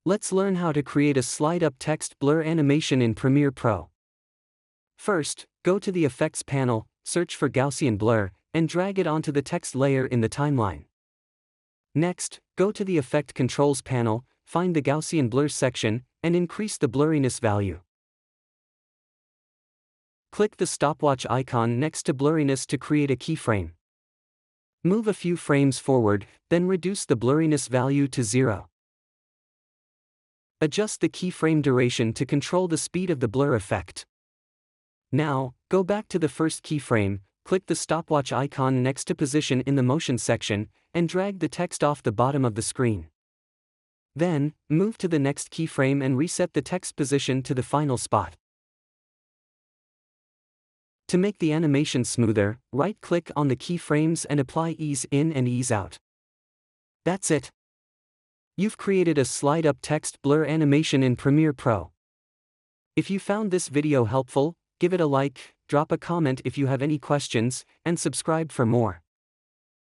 Let's learn how to create a slide-up text blur animation in Premiere Pro. First, go to the Effects panel, search for Gaussian blur, and drag it onto the text layer in the timeline. Next, go to the Effect Controls panel, find the Gaussian blur section, and increase the blurriness value. Click the stopwatch icon next to blurriness to create a keyframe. Move a few frames forward, then reduce the blurriness value to 0. Adjust the keyframe duration to control the speed of the blur effect. Now, go back to the first keyframe, click the stopwatch icon next to position in the motion section, and drag the text off the bottom of the screen. Then, move to the next keyframe and reset the text position to the final spot. To make the animation smoother, right-click on the keyframes and apply ease in and ease out. That's it. You've created a slide-up text blur animation in Premiere Pro. If you found this video helpful, give it a like, drop a comment if you have any questions, and subscribe for more.